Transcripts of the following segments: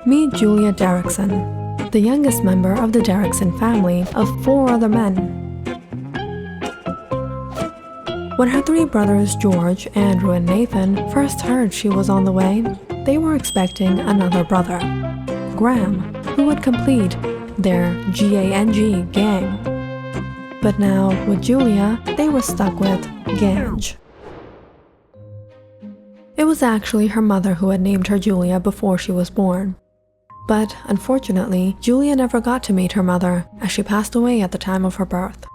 Meet Julia Derekson, the youngest member of the Derekson family of 4 other men. When her 3 brothers, George, Andrew, and Nathan, first heard she was on the way, they were expecting another brother, Graham, who would complete their GANG gang. But now, with Julia, they were stuck with Gange. It was actually her mother who had named her Julia before she was born. But unfortunately, Julia never got to meet her mother, as she passed away at the time of her birth.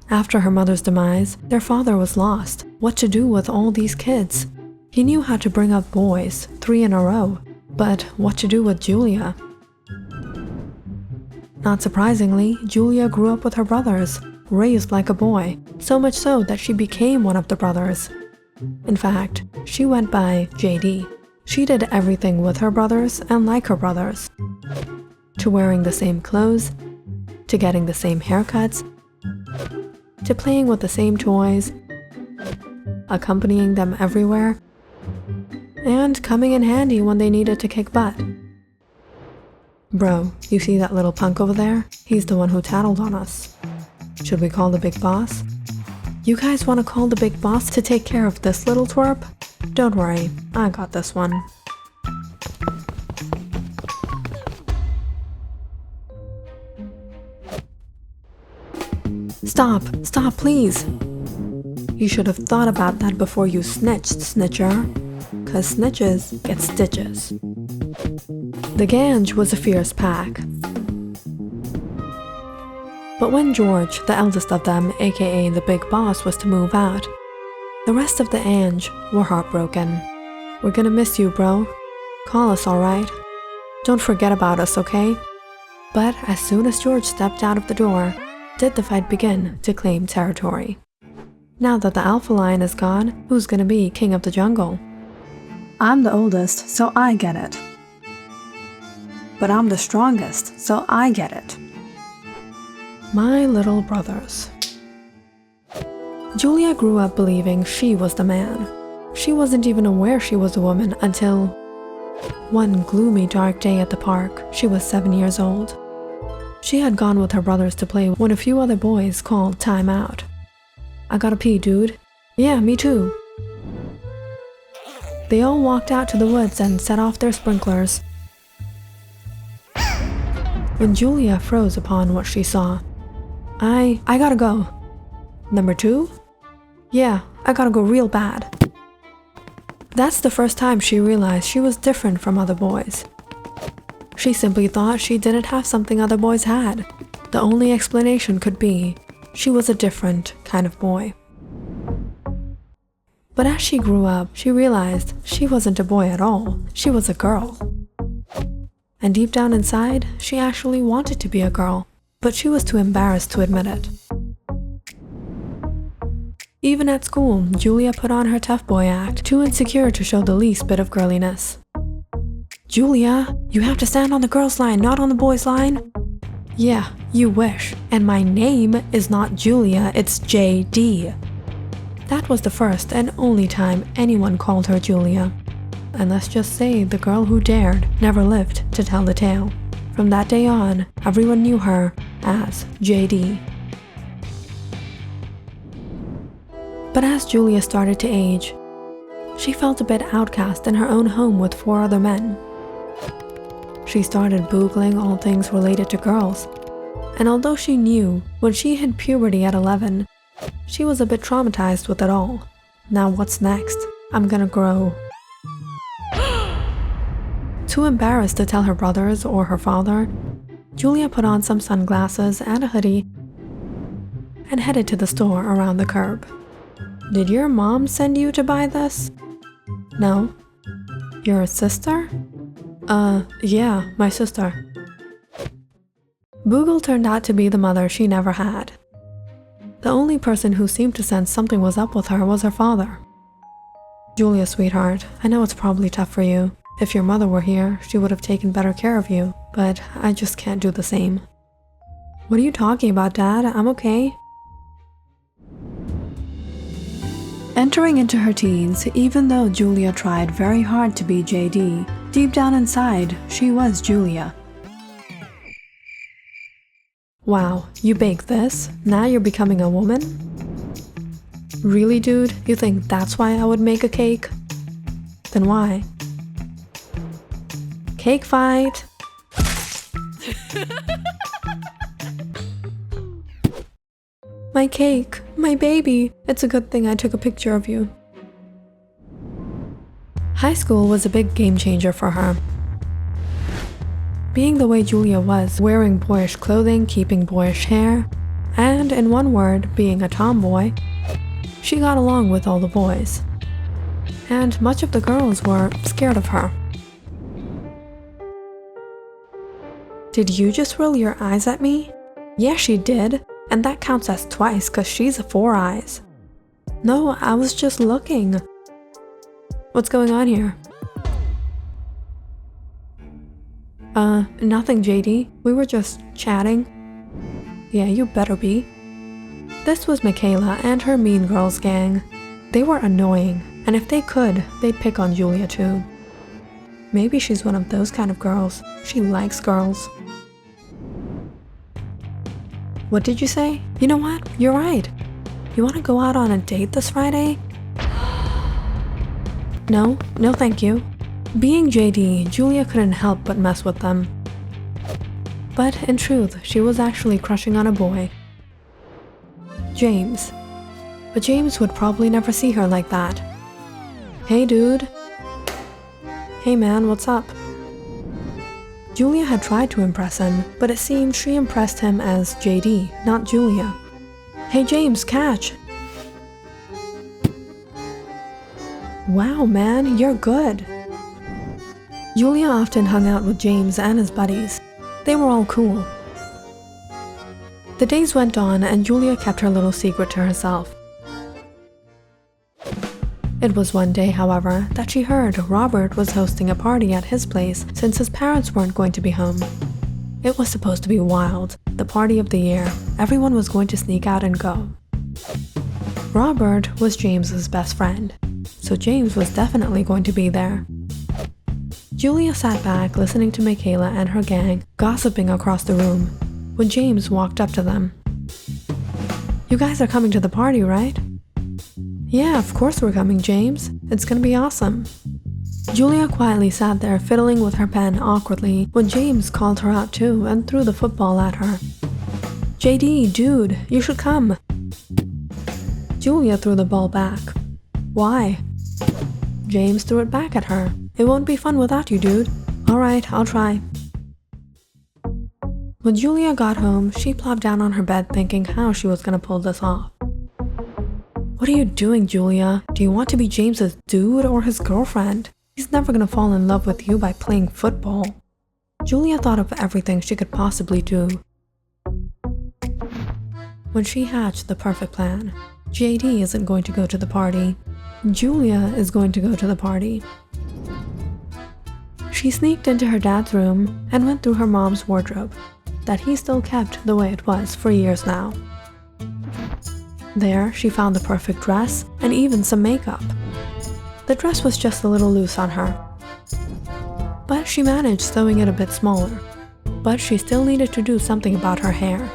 After her mother's demise, their father was lost. What to do with all these kids? He knew how to bring up boys, 3 in a row, but what to do with Julia? Not surprisingly, Julia grew up with her brothers, raised like a boy, so much so that she became one of the brothers. In fact, she went by JD. She did everything with her brothers and like her brothers. To wearing the same clothes, to getting the same haircuts, to playing with the same toys, accompanying them everywhere, and coming in handy when they needed to kick butt. Bro, you see that little punk over there? He's the one who tattled on us. Should we call the big boss? You guys want to call the big boss to take care of this little twerp? Don't worry, I got this one. Stop, please. You should have thought about that before you snitched, snitcher. 'Cause snitches get stitches. The Gange was a fierce pack. But when George, the eldest of them, aka the big boss, was to move out, the rest of the Ange were heartbroken. We're gonna miss you, bro. Call us, alright? Don't forget about us, okay? But as soon as George stepped out of the door, did the fight begin to claim territory. Now that the alpha lion is gone, who's gonna be king of the jungle? I'm the oldest, so I get it. But I'm the strongest, so I get it. My little brothers. Julia grew up believing she was the man. She wasn't even aware she was a woman until one gloomy dark day at the park. She was 7 years old. She had gone with her brothers to play when a few other boys called time out. I gotta pee, dude. Yeah, me too. They all walked out to the woods and set off their sprinklers. When Julia froze upon what she saw, I gotta go. Number 2? Yeah, I gotta go real bad. That's the first time she realized she was different from other boys. She simply thought she didn't have something other boys had. The only explanation could be she was a different kind of boy. But as she grew up, she realized she wasn't a boy at all. She was a girl. And deep down inside, she actually wanted to be a girl, but she was too embarrassed to admit it. Even at school, Julia put on her tough boy act, too insecure to show the least bit of girliness. Julia, you have to stand on the girls' line, not on the boys' line. Yeah, you wish. And my name is not Julia, it's JD. That was the first and only time anyone called her Julia. And let's just say the girl who dared never lived to tell the tale. From that day on, everyone knew her as JD. But as Julia started to age, she felt a bit outcast in her own home with 4 other men. She started Googling all things related to girls, and although she knew when she hit puberty at 11, she was a bit traumatized with it all. Now what's next? I'm gonna grow. Too embarrassed to tell her brothers or her father, Julia put on some sunglasses and a hoodie and headed to the store around the curb. Did your mom send you to buy this? No. Your sister? Yeah, my sister. Boogle turned out to be the mother she never had. The only person who seemed to sense something was up with her was her father. Julia, sweetheart, I know it's probably tough for you. If your mother were here, she would have taken better care of you, but I just can't do the same. What are you talking about, Dad? I'm okay. Entering into her teens, even though Julia tried very hard to be JD, deep down inside, she was Julia. Wow, you baked this? Now you're becoming a woman? Really, dude? You think that's why I would make a cake? Then why? Cake fight! My cake, my baby. It's a good thing I took a picture of you. High school was a big game changer for her. Being the way Julia was, wearing boyish clothing, keeping boyish hair, and in one word, being a tomboy, she got along with all the boys. And much of the girls were scared of her. Did you just roll your eyes at me? Yeah, she did. And that counts as twice because she's a 4 eyes. No, I was just looking. What's going on here? Nothing, JD. We were just chatting. Yeah, you better be. This was Michaela and her Mean Girls gang. They were annoying, and if they could, they'd pick on Julia too. Maybe she's one of those kind of girls. She likes girls. What did you say? You know what? You're right. You want to go out on a date this Friday? No thank you. Being JD, Julia couldn't help but mess with them. But in truth, she was actually crushing on a boy. James. But James would probably never see her like that. Hey dude. Hey man, what's up? Julia had tried to impress him, but it seemed she impressed him as JD, not Julia. Hey James, catch! Wow man, you're good! Julia often hung out with James and his buddies. They were all cool. The days went on and Julia kept her little secret to herself. It was one day, however, that she heard Robert was hosting a party at his place since his parents weren't going to be home. It was supposed to be wild, the party of the year. Everyone was going to sneak out and go. Robert was James's best friend, so James was definitely going to be there. Julia sat back listening to Michaela and her gang gossiping across the room when James walked up to them. You guys are coming to the party, right? Yeah, of course we're coming, James. It's gonna be awesome. Julia quietly sat there fiddling with her pen awkwardly when James called her out too and threw the football at her. JD, dude, you should come. Julia threw the ball back. Why? James threw it back at her. It won't be fun without you, dude. Alright, I'll try. When Julia got home, she plopped down on her bed thinking how she was gonna pull this off. What are you doing, Julia? Do you want to be James's dude or his girlfriend? He's never gonna fall in love with you by playing football. Julia thought of everything she could possibly do. When she hatched the perfect plan, JD isn't going to go to the party. Julia is going to go to the party. She sneaked into her dad's room and went through her mom's wardrobe, that he still kept the way it was for years now. There, she found the perfect dress and even some makeup. The dress was just a little loose on her, but she managed sewing it a bit smaller. But she still needed to do something about her hair.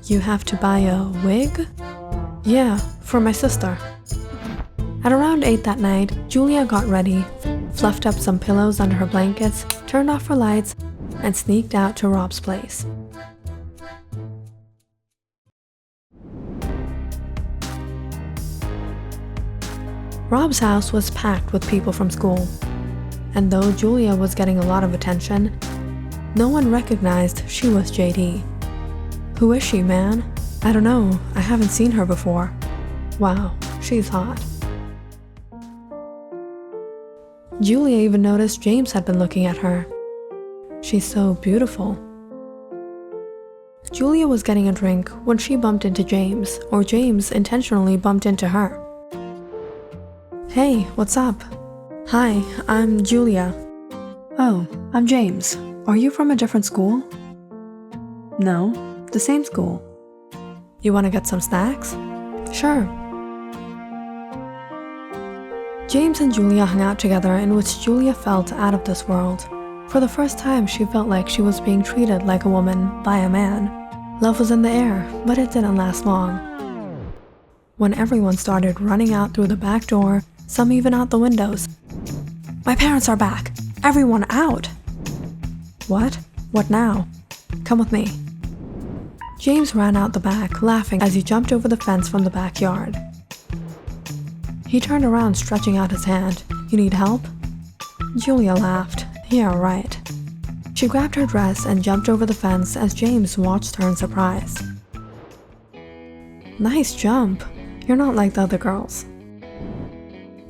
You have to buy a wig? Yeah, for my sister. At around 8 that night, Julia got ready, fluffed up some pillows under her blankets, turned off her lights, and sneaked out to Rob's place. Rob's house was packed with people from school, and though Julia was getting a lot of attention, no one recognized she was JD. Who is she, man? I don't know, I haven't seen her before. Wow, she's hot. Julia even noticed James had been looking at her. She's so beautiful. Julia was getting a drink when she bumped into James, or James intentionally bumped into her. Hey, what's up? Hi, I'm Julia. Oh, I'm James. Are you from a different school? No, the same school. You want to get some snacks? Sure. James and Julia hung out together, in which Julia felt out of this world. For the first time, she felt like she was being treated like a woman by a man. Love was in the air, but it didn't last long. When everyone started running out through the back door, some even out the windows. My parents are back! Everyone out! What? What now? Come with me. James ran out the back, laughing as he jumped over the fence from the backyard. He turned around, stretching out his hand. You need help? Julia laughed. Yeah, right. She grabbed her dress and jumped over the fence as James watched her in surprise. Nice jump. You're not like the other girls.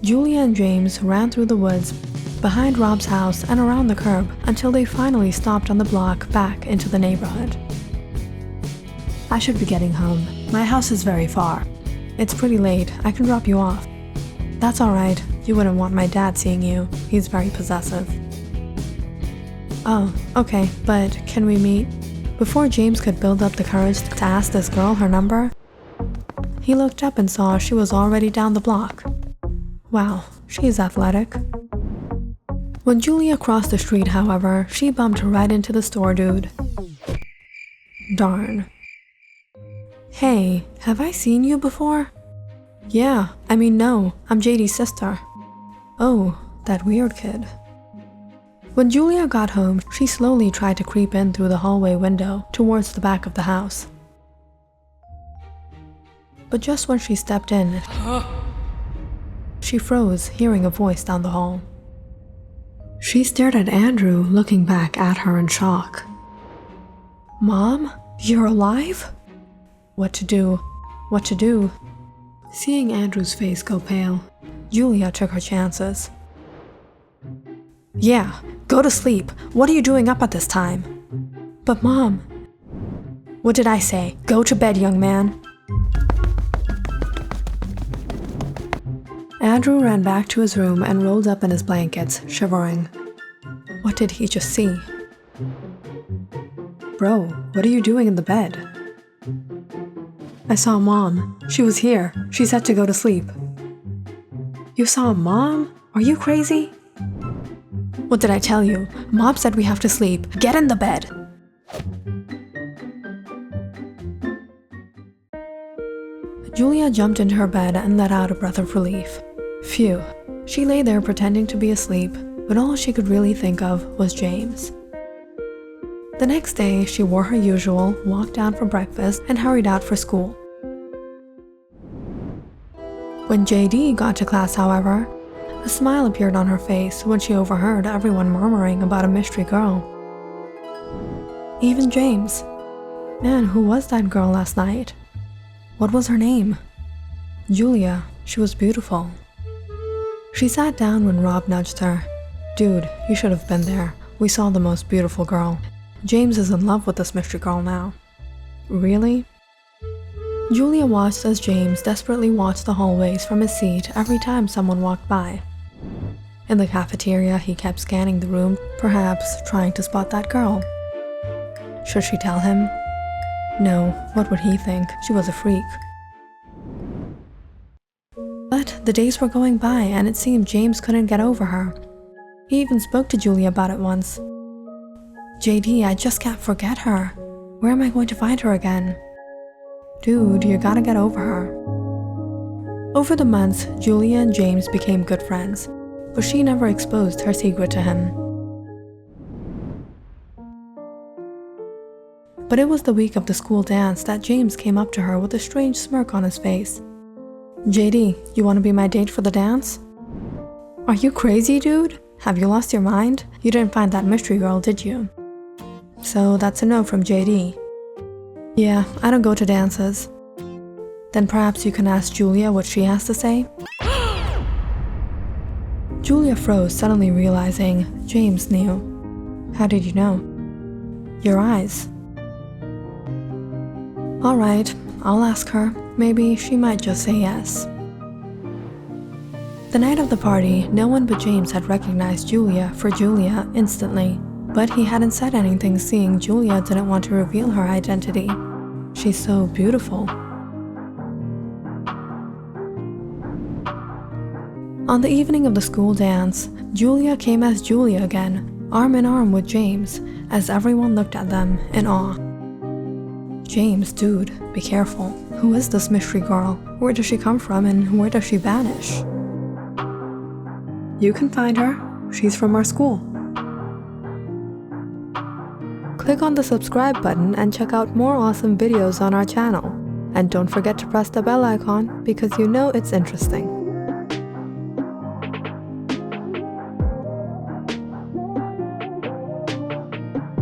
Julia and James ran through the woods, behind Rob's house and around the curb until they finally stopped on the block back into the neighborhood. I should be getting home. My house is very far. It's pretty late. I can drop you off. That's alright. You wouldn't want my dad seeing you. He's very possessive. Oh, okay, but can we meet? Before James could build up the courage to ask this girl her number, he looked up and saw she was already down the block. Wow, she's athletic. When Julia crossed the street, however, she bumped right into the store dude. Darn. Hey, have I seen you before? Yeah, no, I'm JD's sister. Oh, that weird kid. When Julia got home, she slowly tried to creep in through the hallway window towards the back of the house. But just when she stepped in, she froze, hearing a voice down the hall. She stared at Andrew, looking back at her in shock. Mom, you're alive? What to do? What to do? Seeing Andrew's face go pale, Julia took her chances. Yeah, go to sleep. What are you doing up at this time? But Mom... What did I say? Go to bed, young man. Andrew ran back to his room and rolled up in his blankets, shivering. What did he just see? Bro, what are you doing in the bed? I saw Mom. She was here. She said to go to sleep. You saw Mom? Are you crazy? What did I tell you? Mom said we have to sleep. Get in the bed. Julia jumped into her bed and let out a breath of relief. Phew. She lay there pretending to be asleep, but all she could really think of was James. The next day, she wore her usual, walked down for breakfast, and hurried out for school. When JD got to class, however, a smile appeared on her face when she overheard everyone murmuring about a mystery girl. Even James. Man, who was that girl last night? What was her name? Julia. She was beautiful. She sat down when Rob nudged her. Dude, you should have been there. We saw the most beautiful girl. James is in love with this mystery girl now. Really? Julia watched as James desperately watched the hallways from his seat every time someone walked by. In the cafeteria, he kept scanning the room, perhaps trying to spot that girl. Should she tell him? No, what would he think? She was a freak. But the days were going by and it seemed James couldn't get over her. He even spoke to Julia about it once. JD, I just can't forget her. Where am I going to find her again? Dude, you gotta get over her. Over the months, Julia and James became good friends, but she never exposed her secret to him. But it was the week of the school dance that James came up to her with a strange smirk on his face. JD, you want to be my date for the dance? Are you crazy, dude? Have you lost your mind? You didn't find that mystery girl, did you? So that's a no from JD. Yeah, I don't go to dances. Then perhaps you can ask Julia what she has to say? Julia froze, suddenly realizing James knew. How did you know? Your eyes. Alright, I'll ask her. Maybe she might just say yes. The night of the party, no one but James had recognized Julia for Julia instantly, but he hadn't said anything seeing Julia didn't want to reveal her identity. She's so beautiful. On the evening of the school dance, Julia came as Julia again, arm in arm with James, as everyone looked at them in awe. James, dude, be careful. Who is this mystery girl? Where does she come from and where does she vanish? You can find her. She's from our school. Click on the subscribe button and check out more awesome videos on our channel. And don't forget to press the bell icon because you know it's interesting.